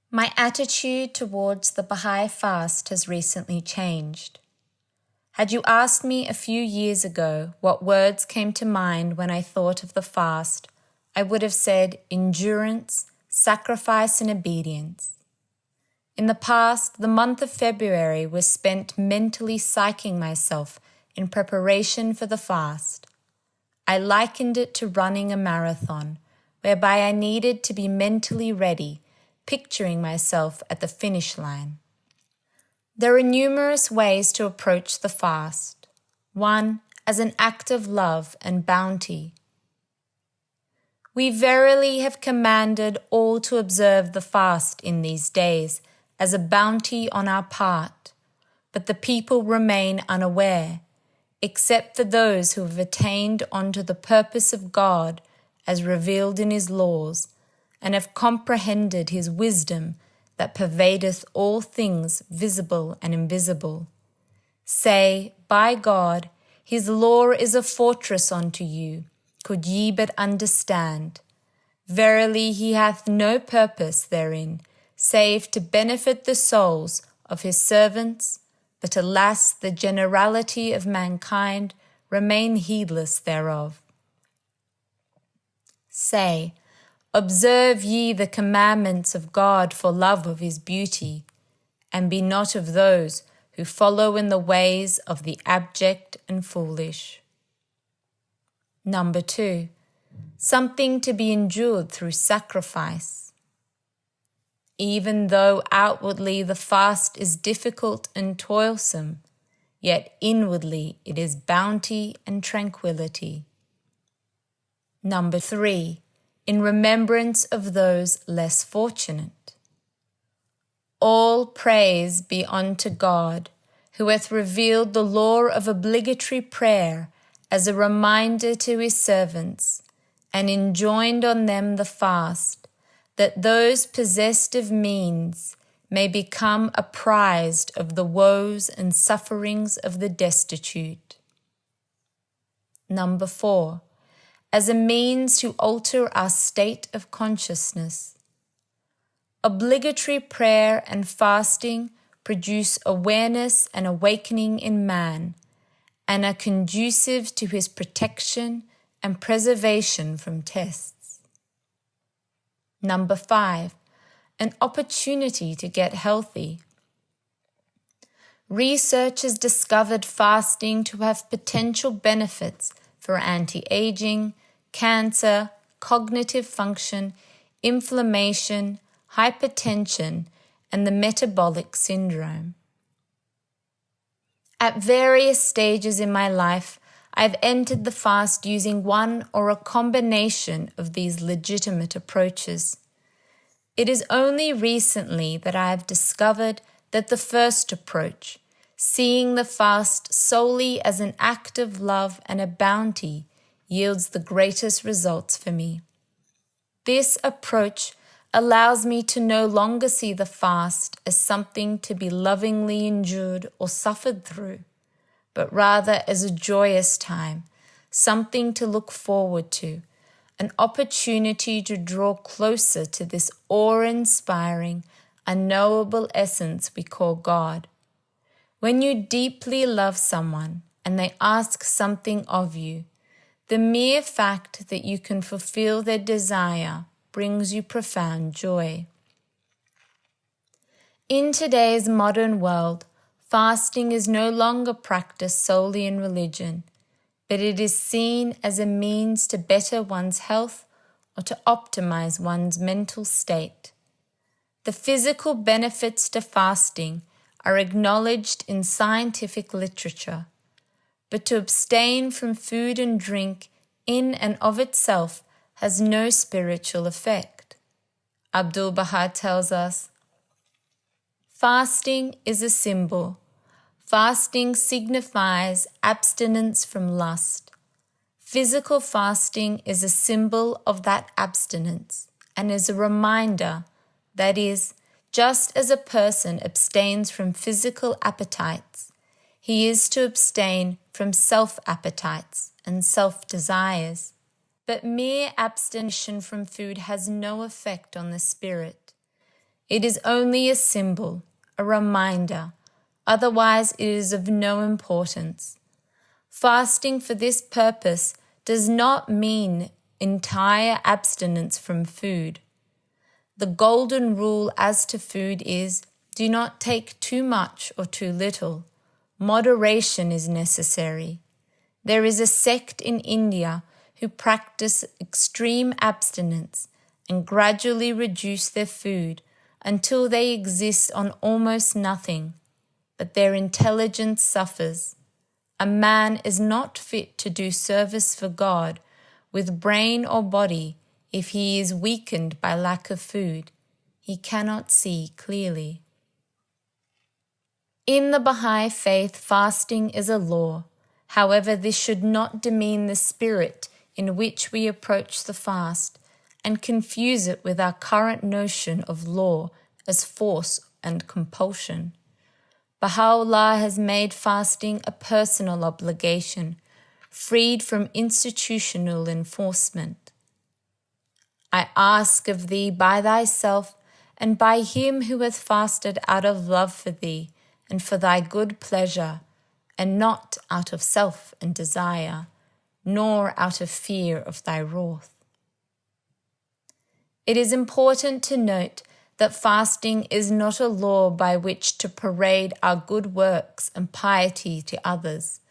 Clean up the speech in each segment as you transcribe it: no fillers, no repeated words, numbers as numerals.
My attitude towards the Baha'i Fast has recently changed. Had you asked me a few years ago what words came to mind when I thought of the fast, I would have said endurance, sacrifice, and obedience. In the past, the month of February was spent mentally psyching myself in preparation for the fast. I likened it to running a marathon, whereby I needed to be mentally ready, picturing myself at the finish line. There are numerous ways to approach the fast. One, as an act of love and bounty. We verily have commanded all to observe the fast in these days as a bounty on our part, but the people remain unaware, except for those who have attained unto the purpose of God as revealed in His laws, and have comprehended His wisdom that pervadeth all things visible and invisible. Say, by God, His law is a fortress unto you, could ye but understand. Verily He hath no purpose therein, save to benefit the souls of His servants, but alas, the generality of mankind remain heedless thereof. Say, observe ye the commandments of God for love of His beauty, and be not of those who follow in the ways of the abject and foolish. Number 2, something to be endured through sacrifice. Even though outwardly the fast is difficult and toilsome, yet inwardly it is bounty and tranquility. Number 3, in remembrance of those less fortunate. All praise be unto God, who hath revealed the law of obligatory prayer as a reminder to His servants, and enjoined on them the fast, that those possessed of means may become apprised of the woes and sufferings of the destitute. Number 4, as a means to alter our state of consciousness. Obligatory prayer and fasting produce awareness and awakening in man, and are conducive to his protection and preservation from tests. Number 5, an opportunity to get healthy. Research has discovered fasting to have potential benefits for anti-aging, cancer, cognitive function, inflammation, hypertension, and the metabolic syndrome. At various stages in my life, I've entered the fast using one or a combination of these legitimate approaches. It is only recently that I have discovered that the first approach, seeing the fast solely as an act of love and a bounty, yields the greatest results for me. This approach allows me to no longer see the fast as something to be lovingly endured or suffered through, but rather as a joyous time, something to look forward to, an opportunity to draw closer to this awe-inspiring, unknowable essence we call God. When you deeply love someone and they ask something of you, the mere fact that you can fulfill their desire brings you profound joy. In today's modern world, fasting is no longer practiced solely in religion, but it is seen as a means to better one's health or to optimize one's mental state. The physical benefits to fasting are acknowledged in scientific literature, but to abstain from food and drink in and of itself has no spiritual effect. Abdu'l-Baha tells us, fasting is a symbol. Fasting signifies abstinence from lust. Physical fasting is a symbol of that abstinence and is a reminder, that is, just as a person abstains from physical appetites, he is to abstain from self-appetites and self-desires. But mere abstention from food has no effect on the spirit. It is only a symbol, a reminder, otherwise it is of no importance. Fasting for this purpose does not mean entire abstinence from food. The golden rule as to food is, do not take too much or too little. Moderation is necessary. There is a sect in India who practice extreme abstinence and gradually reduce their food until they exist on almost nothing, but their intelligence suffers. A man is not fit to do service for God with brain or body if he is weakened by lack of food. He cannot see clearly. In the Baha'i faith, fasting is a law. However, this should not demean the spirit in which we approach the fast and confuse it with our current notion of law as force and compulsion. Baha'u'llah has made fasting a personal obligation, freed from institutional enforcement. I ask of thee by thyself and by him who hath fasted out of love for thee and for thy good pleasure, and not out of self and desire, nor out of fear of thy wrath. It is important to note that fasting is not a law by which to parade our good works and piety to others,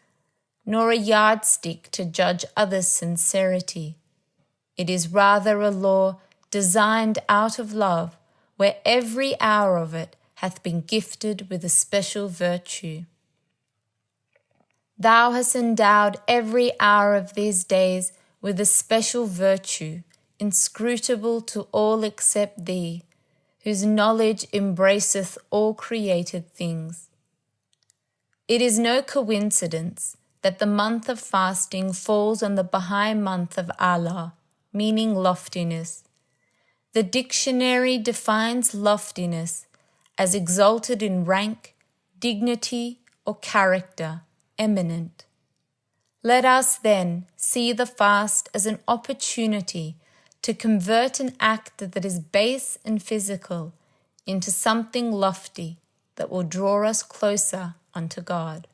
nor a yardstick to judge others' sincerity. It is rather a law designed out of love, where every hour of it hath been gifted with a special virtue. Thou hast endowed every hour of these days with a special virtue, inscrutable to all except thee, whose knowledge embraceth all created things. It is no coincidence that the month of fasting falls on the Baha'i month of Allah, meaning loftiness. The dictionary defines loftiness as exalted in rank, dignity, or character, eminent. Let us then see the fast as an opportunity to convert an act that is base and physical into something lofty that will draw us closer unto God.